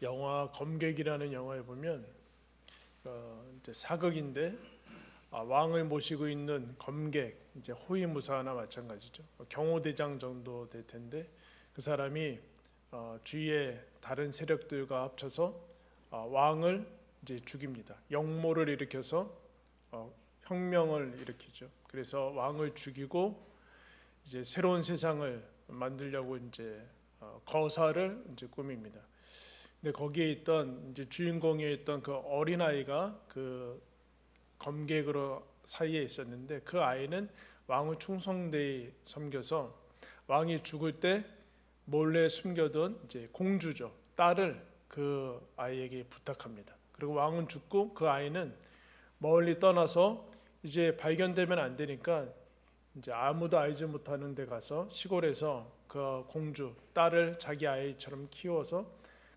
영화 검객이라는 영화에 보면 이제 사극인데 왕을 모시고 있는 검객, 이제 호위무사나 마찬가지죠. 경호대장 정도 될 텐데 그 사람이 주위의 다른 세력들과 합쳐서 왕을 이제 죽입니다. 역모를 일으켜서 혁명을 일으키죠. 그래서 왕을 죽이고 이제 새로운 세상을 만들려고 이제 거사를 이제 꾸밉니다. 근데 거기에 있던 이제 주인공에 있던 그 어린 아이가 그 검객으로 사이에 있었는데 그 아이는 왕을 충성되이 섬겨서 왕이 죽을 때 몰래 숨겨둔 이제 공주죠. 딸을 그 아이에게 부탁합니다. 그리고 왕은 죽고 그 아이는 멀리 떠나서 이제 발견되면 안 되니까 이제 아무도 알지 못하는 데 가서 시골에서 그 공주 딸을 자기 아이처럼 키워서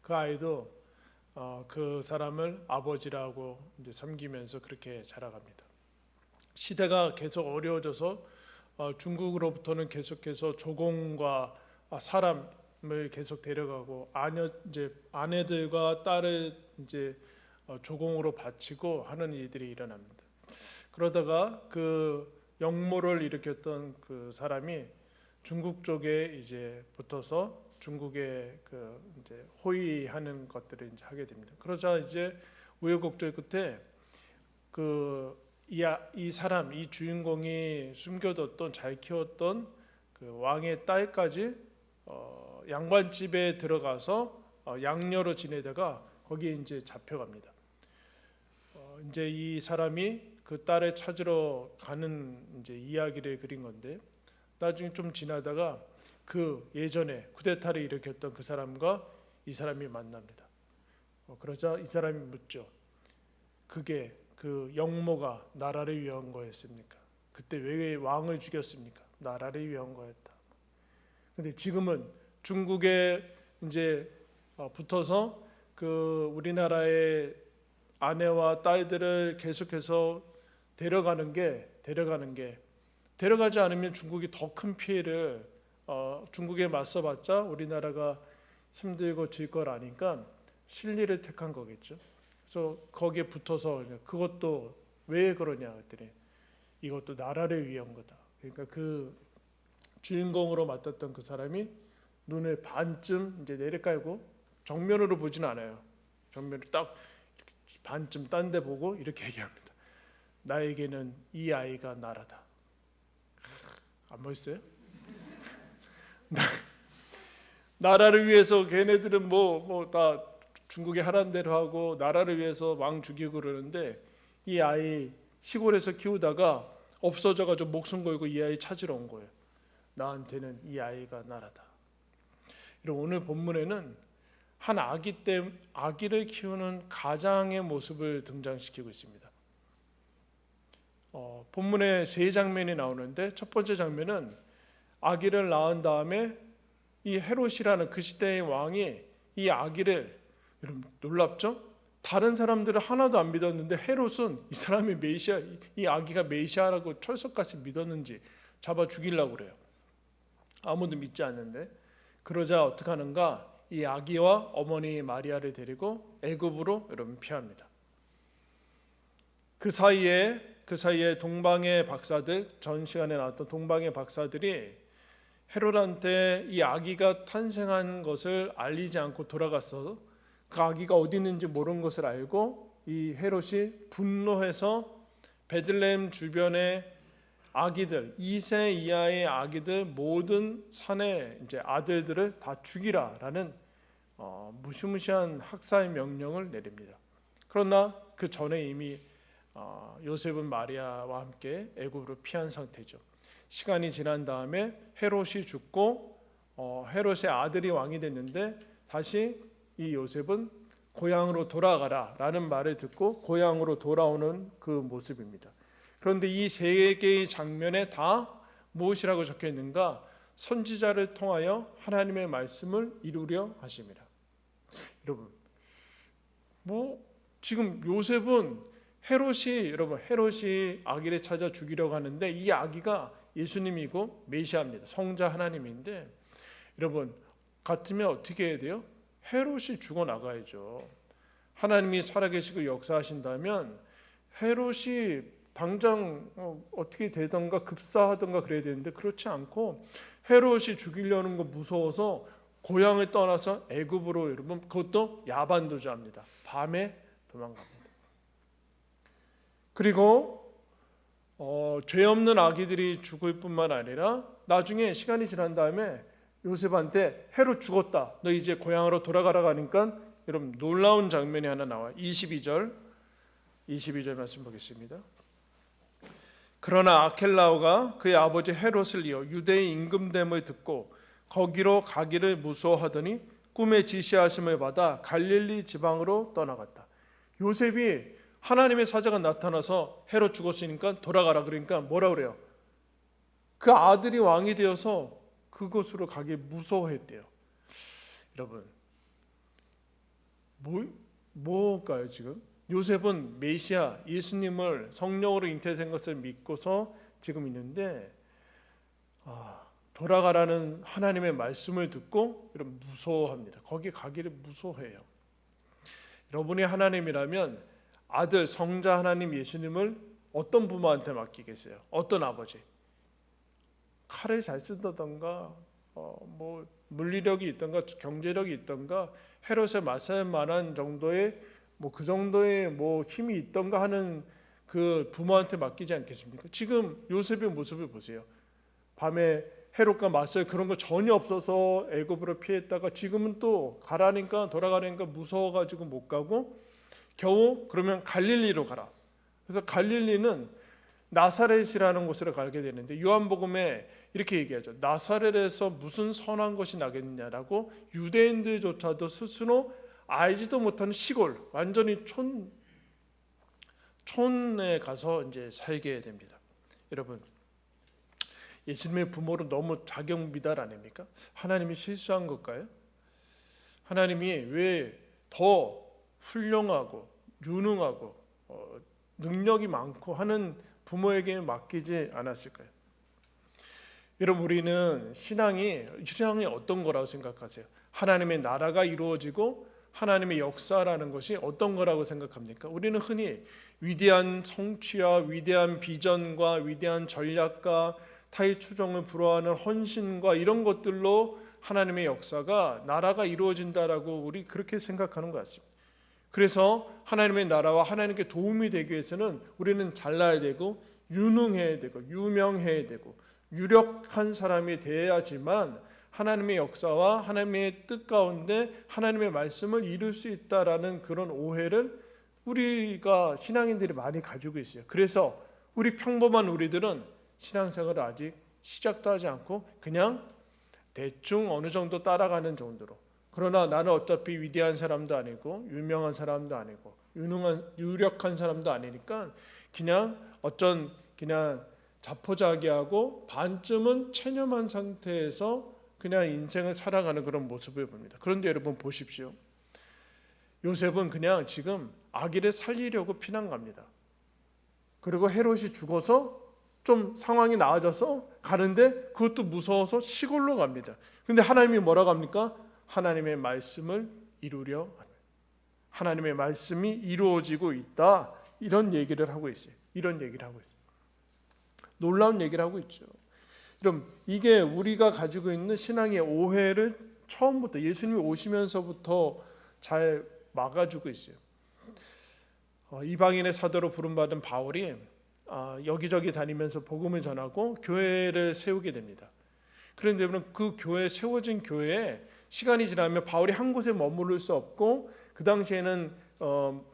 그 아이도 그 사람을 아버지라고 이제 섬기면서 그렇게 자라갑니다. 시대가 계속 어려워져서 중국으로부터는 계속해서 조공과 사람을 계속 데려가고 이제 아내들과 딸을 이제 조공으로 바치고 하는 일들이 일어납니다. 그러다가 그 역모를 일으켰던 그 사람이 중국 쪽에 이제 붙어서 중국의 그 이제 호위하는 것들을 이제 하게 됩니다. 그러자 이제 우여곡절 끝에 이 사람, 이 주인공이 숨겨뒀던 잘 키웠던 그 왕의 딸까지 양반집에 들어가서 양녀로 지내다가 거기에 이제 잡혀갑니다. 이제 이 사람이 그 딸을 찾으러 가는 이제 이야기를 그린 건데 나중에 좀 지나다가 그 예전에 쿠데타를 일으켰던 그 사람과 이 사람이 만납니다. 그러자 이 사람이 묻죠. 그게 그 역모가 나라를 위한 거였습니까? 그때 왜 왕을 죽였습니까? 나라를 위한 거였다. 근데 지금은 중국에 이제 붙어서 그 우리나라의 아내와 딸들을 계속해서 데려가지 않으면 중국이 더 큰 피해를 중국에 맞서봤자 우리나라가 힘들고 질 걸 아니까 실리를 택한 거겠죠. 그래서 거기에 붙어서 그것도 왜 그러냐 했더니 이것도 나라를 위한 거다. 그러니까 그 주인공으로 맡았던 그 사람이 눈을 반쯤 이제 내려깔고 정면으로 보지는 않아요. 정면으로 딱 반쯤 딴 데 보고 이렇게 얘기합니다. 나에게는 이 아이가 나라다. 안 멋있어요? 나라를 위해서 걔네들은 뭐 다 중국에 하라는 대로 하고 나라를 위해서 왕 죽이고 그러는데 이 아이 시골에서 키우다가 없어져가지고 목숨 걸고 이 아이 찾으러 온 거예요. 나한테는 이 아이가 나라다. 오늘 본문에는 한 아기를 키우는 가장의 모습을 등장시키고 있습니다. 본문에 세 장면이 나오는데 첫 번째 장면은 아기를 낳은 다음에 이 헤롯이라는 그 시대의 왕이 이 아기를, 여러분 놀랍죠? 다른 사람들은 하나도 안 믿었는데 헤롯은 이 사람이 메시아, 이 아기가 메시아라고 철석같이 믿었는지 잡아 죽이려고 그래요. 아무도 믿지 않는데 그러자 어떻게 하는가? 이 아기와 어머니 마리아를 데리고 애굽으로 여러분 피합니다. 그 사이에 동방의 박사들, 전 시간에 나왔던 동방의 박사들이 헤롯한테 이 아기가 탄생한 것을 알리지 않고 돌아갔어서 그 아기가 어디 있는지 모르는 것을 알고 이 헤롯이 분노해서 베들레헴 주변의 아기들, 2세 이하의 아기들 모든 산의 이제 아들들을 다 죽이라라는 무시무시한 학살 명령을 내립니다. 그러나 그 전에 이미 요셉은 마리아와 함께 애굽으로 피한 상태죠. 시간이 지난 다음에 헤롯이 죽고 헤롯의 아들이 왕이 됐는데 다시 이 요셉은 고향으로 돌아가라라는 말을 듣고 고향으로 돌아오는 그 모습입니다. 그런데 이 세 개의 장면에 다 무엇이라고 적혀 있는가? 선지자를 통하여 하나님의 말씀을 이루려 하심이라. 여러분, 지금 요셉은 헤롯이 아기를 찾아 죽이려고 하는데 이 아기가 예수님이고 메시아입니다. 성자 하나님인데 여러분 같으면 어떻게 해야 돼요? 헤롯이 죽어나가야죠. 하나님이 살아계시고 역사하신다면 헤롯이 당장 어떻게 되던가 급사하던가 그래야 되는데 그렇지 않고 헤롯이 죽이려는 거 무서워서 고향을 떠나서 애굽으로, 여러분 그것도 야반도주합니다. 밤에 도망갑니다. 그리고 죄 없는 아기들이 죽을 뿐만 아니라 나중에 시간이 지난 다음에 요셉한테 헤롯 죽었다, 너 이제 고향으로 돌아가라고 하니까 여러분 놀라운 장면이 하나 나와요. 22절 말씀 보겠습니다. 그러나 아켈라오가 그의 아버지 헤롯을 이어 유대의 임금됨을 듣고 거기로 가기를 무서워하더니 꿈에 지시하심을 받아 갈릴리 지방으로 떠나갔다. 요셉이 하나님의 사자가 나타나서 헤롯 죽었으니까 돌아가라 그러니까 뭐라 그래요? 그 아들이 왕이 되어서 그곳으로 가기 무서워했대요. 여러분 뭘까요 지금? 요셉은 메시아 예수님을 성령으로 잉태된 것을 믿고서 지금 있는데 돌아가라는 하나님의 말씀을 듣고 여러분 무서워합니다. 거기 가기를 무서워해요. 여러분이 하나님이라면 아들 성자 하나님 예수님을 어떤 부모한테 맡기겠어요? 어떤 아버지? 칼을 잘 쓴다던가 뭐 물리력이 있던가 경제력이 있던가 헤롯에 맞설 만한 정도의 그 정도의 힘이 있던가 하는 그 부모한테 맡기지 않겠습니까? 지금 요셉의 모습을 보세요. 밤에 헤롯과 맞설 그런 거 전혀 없어서 애굽으로 피했다가 지금은 또 가라니까 돌아가니까 무서워가지고 못 가고 겨우 그러면 갈릴리로 가라. 그래서 갈릴리는 나사렛이라는 곳으로 가게 되는데 요한복음에 이렇게 얘기하죠. 나사렛에서 무슨 선한 것이 나겠느냐라고 유대인들조차도 스스로 알지도 못하는 시골, 완전히 촌에 가서 이제 살게 됩니다. 여러분, 예수님의 부모로 너무 자격 미달 아닙니까? 하나님이 실수한 걸까요? 하나님이 왜 더 훌륭하고 유능하고 능력이 많고 하는 부모에게 맡기지 않았을까요? 여러분, 우리는 신앙이 어떤 거라고 생각하세요? 하나님의 나라가 이루어지고 하나님의 역사라는 것이 어떤 거라고 생각합니까? 우리는 흔히 위대한 성취와 위대한 비전과 위대한 전략과 타의 추종을 불허하는 헌신과 이런 것들로 하나님의 역사가 나라가 이루어진다라고 우리 그렇게 생각하는 것 같습니다. 그래서 하나님의 나라와 하나님께 도움이 되기 위해서는 우리는 잘나야 되고 유능해야 되고 유명해야 되고 유력한 사람이 되어야지만 하나님의 역사와 하나님의 뜻 가운데 하나님의 말씀을 이룰 수 있다라는 그런 오해를 우리가 신앙인들이 많이 가지고 있어요. 그래서 우리 평범한 우리들은 신앙생활을 아직 시작도 하지 않고 그냥 대충 어느 정도 따라가는 정도로, 그러나 나는 어차피 위대한 사람도 아니고 유명한 사람도 아니고 유력한 사람도 아니니까 그냥 자포자기하고 반쯤은 체념한 상태에서 그냥 인생을 살아가는 그런 모습을 봅니다. 그런데 여러분 보십시오. 요셉은 그냥 지금 아기를 살리려고 피난 갑니다. 그리고 헤롯이 죽어서 좀 상황이 나아져서 가는데 그것도 무서워서 시골로 갑니다. 근데 하나님이 뭐라고 합니까? 하나님의 말씀을 이루려 합니다. 하나님의 말씀이 이루어지고 있다. 이런 얘기를 하고 있어요. 놀라운 얘기를 하고 있죠. 그럼 이게 우리가 가지고 있는 신앙의 오해를 처음부터 예수님이 오시면서부터 잘 막아주고 있어요. 이방인의 사도로 부름받은 바울이 여기저기 다니면서 복음을 전하고 교회를 세우게 됩니다. 그런데 여러분 그 세워진 교회에 시간이 지나면 바울이 한 곳에 머무를 수 없고 그 당시에는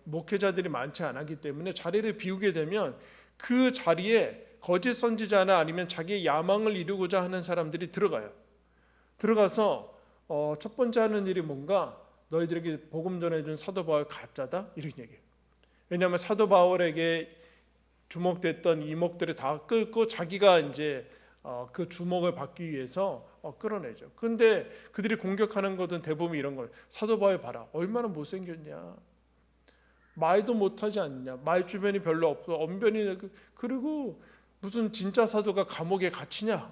목회자들이 많지 않았기 때문에 자리를 비우게 되면 그 자리에 거짓 선지자나 아니면 자기의 야망을 이루고자 하는 사람들이 들어가서 첫 번째 하는 일이 뭔가, 너희들에게 복음 전해준 사도 바울 가짜다 이런 얘기예요. 왜냐하면 사도 바울에게 주목됐던 이목들을 다 끌고 자기가 이제 그 주목을 받기 위해서 끌어내죠. 근데 그들이 공격하는 것은 대부분 이런 거예요. 사도 바울 봐라, 얼마나 못생겼냐, 말도 못하지 않냐, 말 주변이 별로 없어, 언변이, 그리고 무슨 진짜 사도가 감옥에 갇히냐.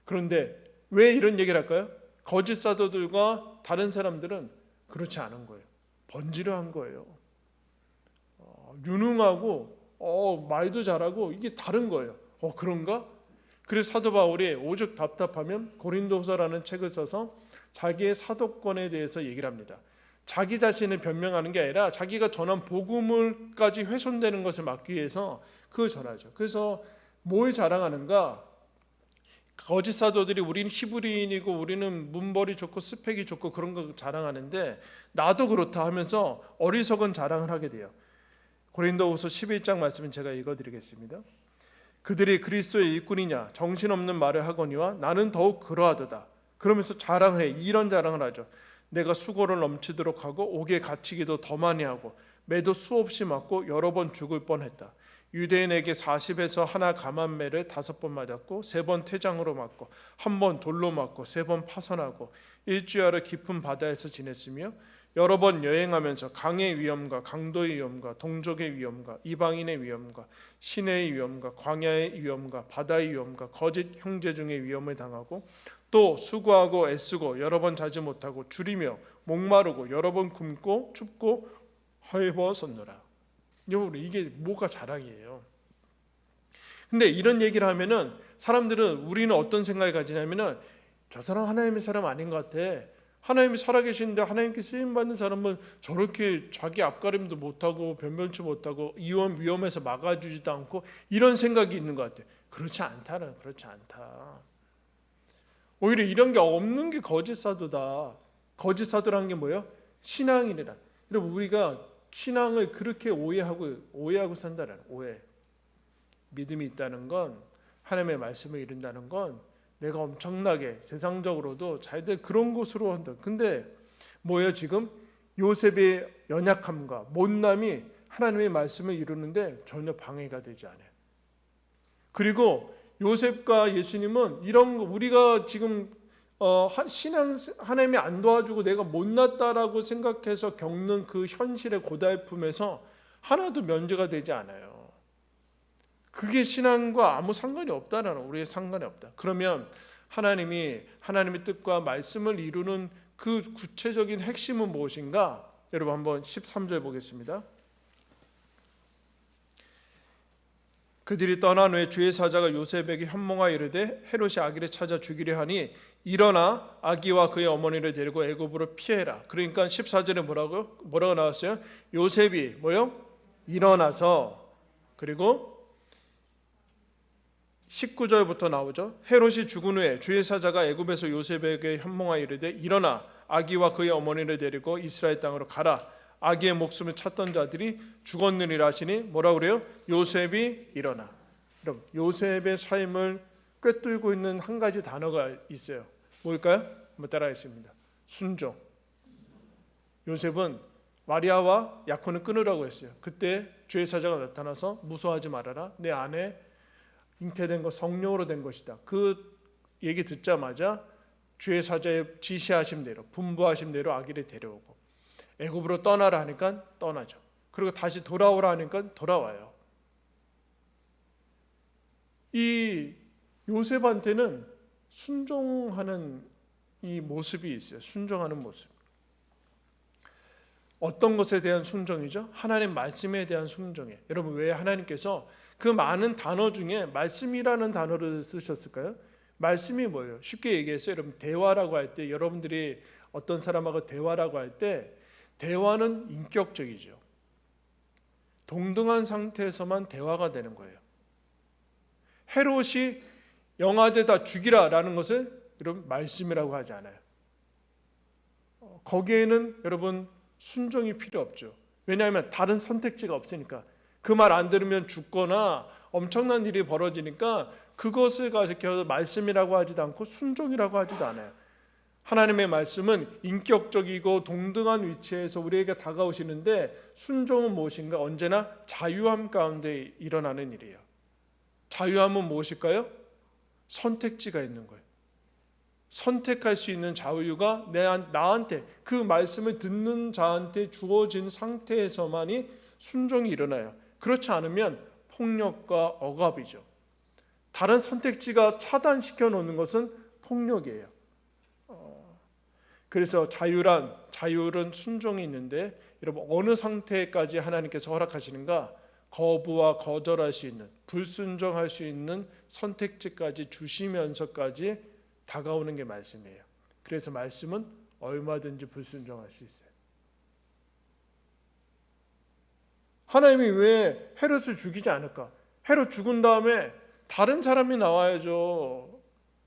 그런데 왜 이런 얘기를 할까요? 거짓 사도들과 다른 사람들은 그렇지 않은 거예요. 번지르한 거예요. 유능하고 말도 잘하고 이게 다른 거예요. 그런가? 그래서 사도 바울이 오죽 답답하면 고린도후서라는 책을 써서 자기의 사도권에 대해서 얘기를 합니다. 자기 자신을 변명하는 게 아니라 자기가 전한 복음을까지 훼손되는 것을 막기 위해서 그걸 전하죠. 그래서 뭘 자랑하는가? 거짓 사도들이 우리는 히브리인이고 우리는 문벌이 좋고 스펙이 좋고 그런 거 자랑하는데 나도 그렇다 하면서 어리석은 자랑을 하게 돼요. 고린도후서 11장 말씀은 제가 읽어드리겠습니다. 그들이 그리스도의 일꾼이냐 정신없는 말을 하거니와 나는 더욱 그러하도다. 그러면서 자랑을 해. 이런 자랑을 하죠. 내가 수고를 넘치도록 하고 옥에 갇히기도 더 많이 하고 매도 수없이 맞고 여러 번 죽을 뻔했다. 유대인에게 40에서 하나 감한매를 5번 맞았고 3번 태장으로 맞고 1번 돌로 맞고 3번 파선하고 일주일을 깊은 바다에서 지냈으며 여러 번 여행하면서 강의 위험과 강도의 위험과 동족의 위험과 이방인의 위험과 시내의 위험과 광야의 위험과 바다의 위험과 거짓 형제 중의 위험을 당하고 또 수고하고 애쓰고 여러 번 자지 못하고 줄이며 목마르고 여러 번 굶고 춥고 헐벗었노라. 이게 뭐가 자랑이에요. 근데 이런 얘기를 하면은 사람들은 우리는 어떤 생각을 가지냐면은 저 사람 하나님의 사람 아닌 것 같아. 하나님이 살아계시는데 하나님께 쓰임받는 사람은 저렇게 자기 앞가림도 못하고 변변치 못하고 위험해서 막아주지도 않고 이런 생각이 있는 것 같아. 그렇지 않다. 오히려 이런 게 없는 게 거짓 사도다. 거짓 사도라는 게 뭐예요? 신앙이라. 여러분 우리가 신앙을 그렇게 오해하고 산다는 오해. 믿음이 있다는 건 하나님의 말씀을 이룬다는 건 내가 엄청나게 세상적으로도 잘될 그런 곳으로 한다. 근데 뭐예요 지금? 요셉의 연약함과 못남이 하나님의 말씀을 이루는데 전혀 방해가 되지 않아요. 그리고 요셉과 예수님은 이런 거 우리가 지금 신앙 하나님이 안 도와주고 내가 못났다라고 생각해서 겪는 그 현실의 고달픔에서 하나도 면제가 되지 않아요. 그게 신앙과 아무 상관이 없다는 우리의 상관이 없다. 그러면 하나님의 뜻과 말씀을 이루는 그 구체적인 핵심은 무엇인가? 여러분 한번 13절 보겠습니다. 그들이 떠난 후에 주의 사자가 요셉에게 현몽하여 이르되 헤롯이 아기를 찾아 죽이려 하니 일어나 아기와 그의 어머니를 데리고 애굽으로 피해라. 그러니까 14절에 뭐라고 나왔어요? 요셉이 일어나서 그리고 19절부터 나오죠. 헤롯이 죽은 후에 주의 사자가 애굽에서 요셉에게 현몽하여 이르되 일어나 아기와 그의 어머니를 데리고 이스라엘 땅으로 가라. 아기의 목숨을 찾던 자들이 죽었느니라 하시니 뭐라고 그래요? 요셉이 일어나. 여러분 요셉의 삶을 꿰뚫고 있는 한 가지 단어가 있어요. 뭘까요? 한번 따라하겠습니다. 순종. 요셉은 마리아와 약혼을 끊으라고 했어요. 그때 주의 사자가 나타나서 무서워하지 말아라. 내 안에 잉태된 것 성령으로 된 것이다. 그 얘기 듣자마자 주의 사자의 지시하신 대로 분부하신 대로 아기를 데려오고 애굽으로 떠나라 하니까 떠나죠. 그리고 다시 돌아오라 하니까 돌아와요. 이 요셉한테는 순종하는 이 모습이 있어요. 순종하는 모습. 어떤 것에 대한 순종이죠? 하나님 말씀에 대한 순종이에요. 여러분 왜 하나님께서 그 많은 단어 중에 말씀이라는 단어를 쓰셨을까요? 말씀이 뭐예요? 쉽게 얘기해서 여러분 대화라고 할 때 여러분들이 어떤 사람하고 대화라고 할 때 대화는 인격적이죠. 동등한 상태에서만 대화가 되는 거예요. 헤롯이 영아들 다 죽이라라는 것을 여러분 말씀이라고 하지 않아요. 거기에는 여러분 순종이 필요 없죠. 왜냐하면 다른 선택지가 없으니까. 그 말 안 들으면 죽거나 엄청난 일이 벌어지니까 그것을 가지고 말씀이라고 하지도 않고 순종이라고 하지도 않아요. 하나님의 말씀은 인격적이고 동등한 위치에서 우리에게 다가오시는데 순종은 무엇인가? 언제나 자유함 가운데 일어나는 일이에요. 자유함은 무엇일까요? 선택지가 있는 거예요. 선택할 수 있는 자유가 나한테 그 말씀을 듣는 자한테 주어진 상태에서만이 순종이 일어나요. 그렇지 않으면 폭력과 억압이죠. 다른 선택지가 차단시켜 놓는 것은 폭력이에요. 그래서 자율은 순종이 있는데 여러분 어느 상태까지 하나님께서 허락하시는가? 거부와 거절할 수 있는, 불순종할 수 있는 선택지까지 주시면서까지 다가오는 게 말씀이에요. 그래서 말씀은 얼마든지 불순종할 수 있어요. 하나님이 왜 헤롯을 죽이지 않을까? 헤롯 죽은 다음에 다른 사람이 나와야죠.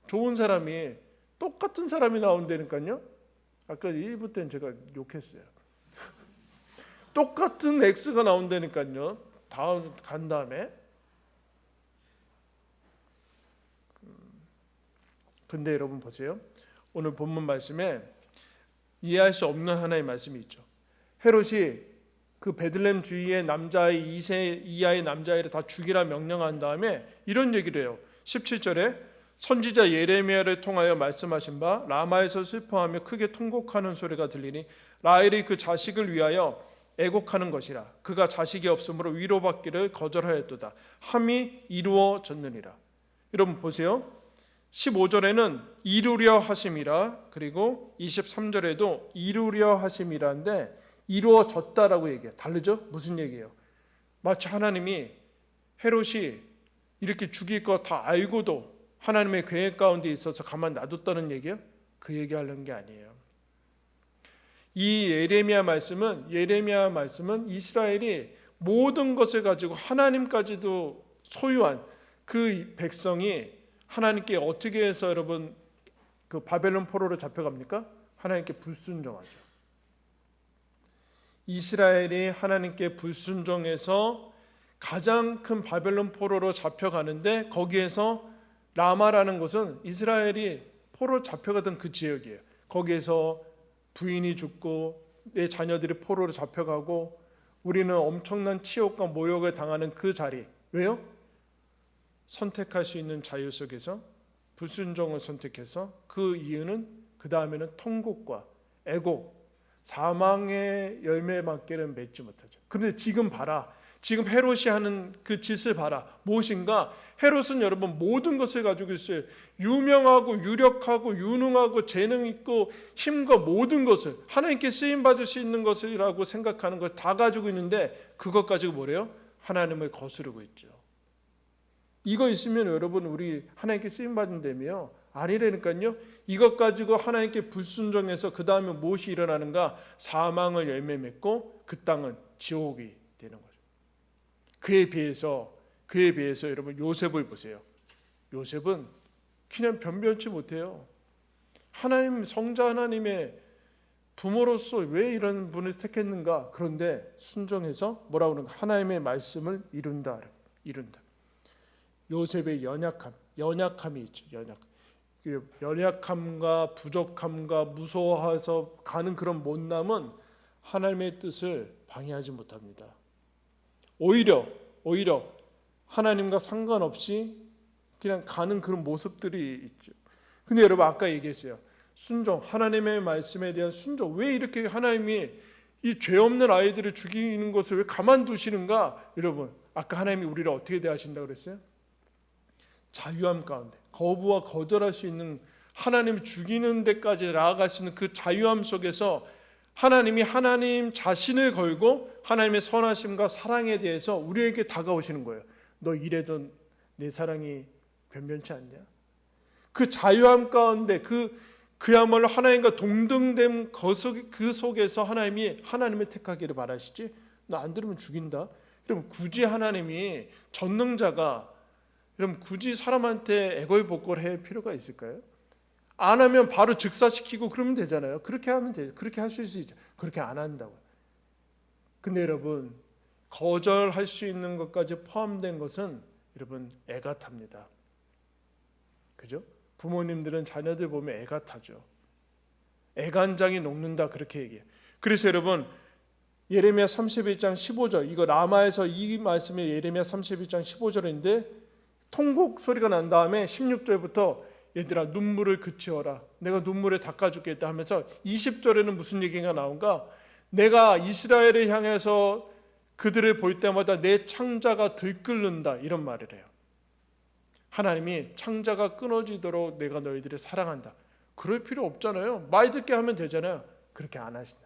좋은 사람이, 똑같은 사람이 나온다니까요. 아까 1부 때는 제가 욕했어요. 똑같은 X가 나온다니까요. 다음 간 다음에. 근데 여러분 보세요. 오늘 본문 말씀에 이해할 수 없는 하나의 말씀이 있죠. 헤롯이 그 베들레헴 주위의 남자아이 2세 이하의 남자아이를 다 죽이라 명령한 다음에 이런 얘기를 해요. 17절에 선지자 예레미야를 통하여 말씀하신 바 라마에서 슬퍼하며 크게 통곡하는 소리가 들리니 라헬이 그 자식을 위하여 애곡하는 것이라. 그가 자식이 없으므로 위로받기를 거절하였도다. 함이 이루어졌느니라. 여러분 보세요. 15절에는 이루려 하심이라, 그리고 23절에도 이루려 하심이라인데 이루어졌다라고 얘기해요. 다르죠? 무슨 얘기예요? 마치 하나님이 헤롯이 이렇게 죽일 거 다 알고도 하나님의 계획 가운데 있어서 가만 놔뒀다는 얘기예요? 그 얘기하려는 게 아니에요. 이 예레미야 말씀은 이스라엘이 모든 것을 가지고 하나님까지도 소유한 그 백성이 하나님께 어떻게 해서 여러분 그 바벨론 포로로 잡혀갑니까? 하나님께 불순종하죠. 이스라엘이 하나님께 불순종해서 가장 큰 바벨론 포로로 잡혀가는데 거기에서 라마라는 곳은 이스라엘이 포로 잡혀가던 그 지역이에요. 거기에서 부인이 죽고 내 자녀들이 포로로 잡혀가고 우리는 엄청난 치욕과 모욕을 당하는 그 자리. 왜요? 선택할 수 있는 자유 속에서 불순종을 선택해서 그 이유는 그 다음에는 통곡과 애곡, 사망의 열매밖에는 맺지 못하죠. 그런데 지금 봐라. 지금 헤롯이 하는 그 짓을 봐라. 무엇인가? 헤롯은 여러분 모든 것을 가지고 있어요. 유명하고 유력하고 유능하고 재능 있고 힘과 모든 것을 하나님께 쓰임 받을 수 있는 것이라고 생각하는 걸 다 가지고 있는데 그것 가지고 뭐래요? 하나님을 거스르고 있죠. 이거 있으면 여러분 우리 하나님께 쓰임 받는다며요? 아니라니까요. 이것 가지고 하나님께 불순종해서 그 다음에 무엇이 일어나는가? 사망을 열매 맺고 그 땅은 지옥이 되는 거죠. 그에 비해서 여러분 요셉을 보세요. 요셉은 그냥 변변치 못해요. 하나님 성자 하나님의 부모로서 왜 이런 분을 택했는가? 그런데 순종해서 뭐라고 그러는가? 하나님의 말씀을 이룬다. 요셉의 연약함이 있죠. 연약함과 부족함과 무서워해서 가는 그런 못남은 하나님의 뜻을 방해하지 못합니다. 오히려 하나님과 상관없이 그냥 가는 그런 모습들이 있죠. 근데 여러분 아까 얘기했어요. 순종, 하나님의 말씀에 대한 순종. 왜 이렇게 하나님이 이 죄 없는 아이들을 죽이는 것을 왜 가만두시는가? 여러분 아까 하나님이 우리를 어떻게 대하신다고 그랬어요? 자유함 가운데 거부와 거절할 수 있는, 하나님을 죽이는 데까지 나아갈 수 있는 그 자유함 속에서 하나님이 하나님 자신을 걸고 하나님의 선하심과 사랑에 대해서 우리에게 다가오시는 거예요. 너 이래도 내 사랑이 변변치 않냐? 그 자유함 가운데 그야말로 하나님과 동등됨 그 속에서 하나님을 택하기를 바라시지. 너 안 들으면 죽인다. 여러분 굳이 하나님이 전능자가 여러분 굳이 사람한테 애걸복걸 할 필요가 있을까요? 안 하면 바로 즉사시키고 그러면 되잖아요. 그렇게 하면 돼요. 그렇게 할 수 있죠. 그렇게 안 한다고요. 근데 여러분 거절할 수 있는 것까지 포함된 것은 여러분 애가 탑니다. 그죠? 부모님들은 자녀들 보면 애가 타죠. 애간장이 녹는다 그렇게 얘기해요. 그래서 여러분 예레미야 31장 15절 이거 라마에서 이 말씀이 예레미야 31장 15절인데 통곡 소리가 난 다음에 16절부터 얘들아 눈물을 그치어라. 내가 눈물을 닦아주겠다 하면서 20절에는 무슨 얘기가 나온가? 내가 이스라엘을 향해서 그들을 볼 때마다 내 창자가 들끓는다 이런 말을 해요. 하나님이 창자가 끊어지도록 내가 너희들을 사랑한다. 그럴 필요 없잖아요. 말 듣게 하면 되잖아요. 그렇게 안 하신다.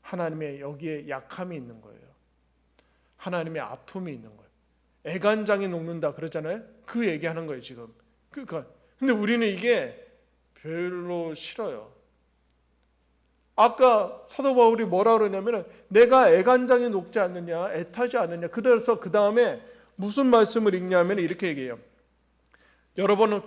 하나님의 여기에 약함이 있는 거예요. 하나님의 아픔이 있는 거예요. 애간장이 녹는다 그러잖아요. 그 얘기하는 거예요 지금. 그러니까 근데 우리는 이게 별로 싫어요. 아까 사도 바울이 뭐라 그러냐면 내가 애간장이 녹지 않느냐, 애타지 않느냐. 그래서 그 다음에 무슨 말씀을 읽냐면 이렇게 얘기해요. 여러분은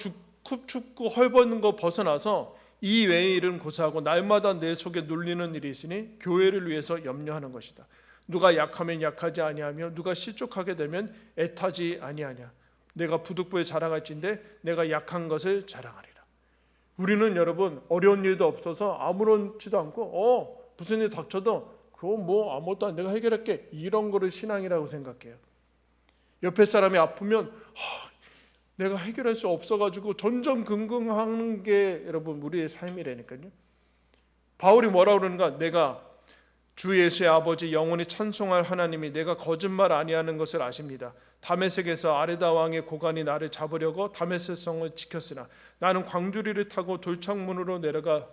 춥고 헐벗는 거 벗어나서 이 외의 일은 고사하고 날마다 내 속에 눌리는 일이 있으니 교회를 위해서 염려하는 것이다. 누가 약하면 약하지 아니하며 누가 실족하게 되면 애타지 아니하냐. 내가 부득부에 자랑할진대 내가 약한 것을 자랑하리라. 우리는 여러분 어려운 일도 없어서 아무렇지도 않고 무슨 일 닥쳐도 그거 뭐 아무것도 안 내가 해결할게 이런 거를 신앙이라고 생각해요. 옆에 사람이 아프면 내가 해결할 수 없어가지고 전전긍긍하는 게 여러분 우리의 삶이라니까요. 바울이 뭐라고 그러는가? 내가 주 예수의 아버지 영원히 찬송할 하나님이 내가 거짓말 아니하는 것을 아십니다. 다메섹에서 아레다 왕의 고관이 나를 잡으려고 다메섹 성을 지켰으나 나는 광주리를 타고 들창문으로 내려가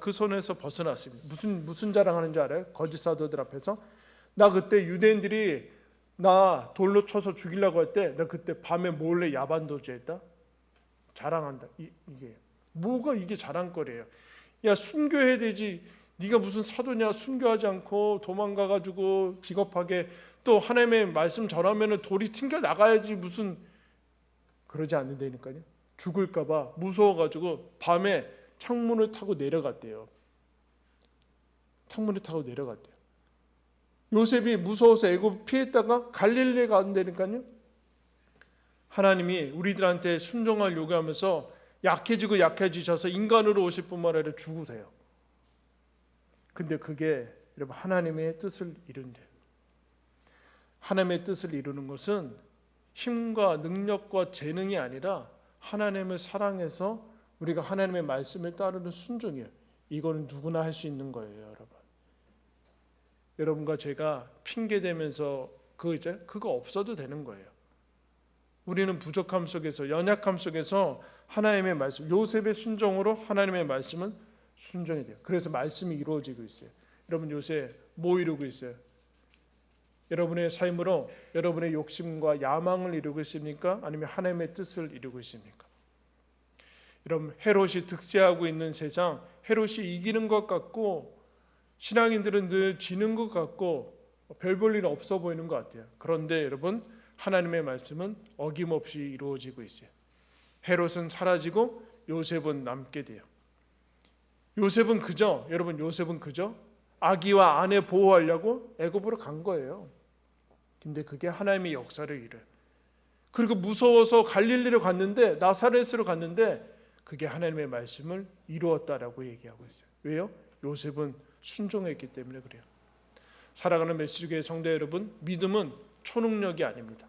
그 손에서 벗어났습니다. 무슨 자랑하는 줄 알아요? 거짓 사도들 앞에서 나 그때 유대인들이 나 돌로 쳐서 죽이려고 할 때 나 그때 밤에 몰래 야반도주했다. 자랑한다. 이게 뭐가 이게 자랑거리예요? 야 순교해야 되지. 네가 무슨 사도냐? 순교하지 않고 도망가가지고 비겁하게 또 하나님의 말씀 전하면은 돌이 튕겨 나가야지 무슨 그러지 않는다니까요. 죽을까봐 무서워가지고 밤에 창문을 타고 내려갔대요. 창문을 타고 내려갔대요. 요셉이 무서워서 애굽 피했다가 갈릴리에 간다니까요. 하나님이 우리들한테 순종할 요구하면서 약해지셔서 인간으로 오실 뿐만 아니라 죽으세요. 근데 그게 여러분 하나님의 뜻을 이룬대요. 하나님의 뜻을 이루는 것은 힘과 능력과 재능이 아니라 하나님을 사랑해서 우리가 하나님의 말씀을 따르는 순종이에요. 이거는 누구나 할 수 있는 거예요, 여러분. 여러분과 제가 핑계 대면서 그거 없어도 되는 거예요. 우리는 부족함 속에서 연약함 속에서 하나님의 말씀, 요셉의 순종으로 하나님의 말씀은 순종이 돼요. 그래서 말씀이 이루어지고 있어요. 여러분 요새 뭐 이루고 있어요? 여러분의 삶으로 여러분의 욕심과 야망을 이루고 있습니까? 아니면 하나님의 뜻을 이루고 있습니까? 여러분 헤롯이 득세하고 있는 세상, 헤롯이 이기는 것 같고 신앙인들은 늘 지는 것 같고 별 볼 일 없어 보이는 것 같아요. 그런데 여러분 하나님의 말씀은 어김없이 이루어지고 있어요. 헤롯은 사라지고 요셉은 남게 돼요. 요셉은 그저 아기와 아내 보호하려고 애굽으로 간 거예요. 근데 그게 하나님의 역사를 이뤄요. 그리고 무서워서 갈릴리로 갔는데 나사렛으로 갔는데 그게 하나님의 말씀을 이루었다라고 얘기하고 있어요. 왜요? 요셉은 순종했기 때문에 그래요. 살아가는 메시지교회 성도 여러분, 믿음은 초능력이 아닙니다.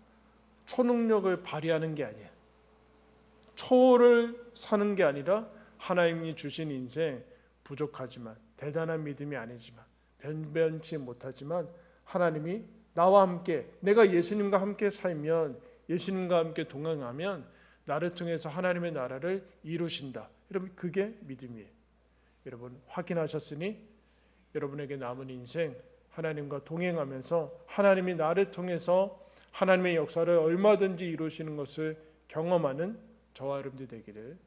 초능력을 발휘하는 게 아니에요. 초를 사는 게 아니라 하나님이 주신 인생 부족하지만 대단한 믿음이 아니지만 변변치 못하지만 하나님이 나와 함께 내가 예수님과 함께 살면 예수님과 함께 동행하면 나를 통해서 하나님의 나라를 이루신다. 여러분 그게 믿음이에요. 여러분 확인하셨으니 여러분에게 남은 인생 하나님과 동행하면서 하나님이 나를 통해서 하나님의 역사를 얼마든지 이루시는 것을 경험하는 저와 여러분들이 되기를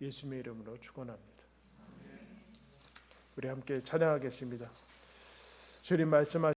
예수님의 이름으로 축원합니다. 우리 함께 찬양하겠습니다. 주님 말씀하신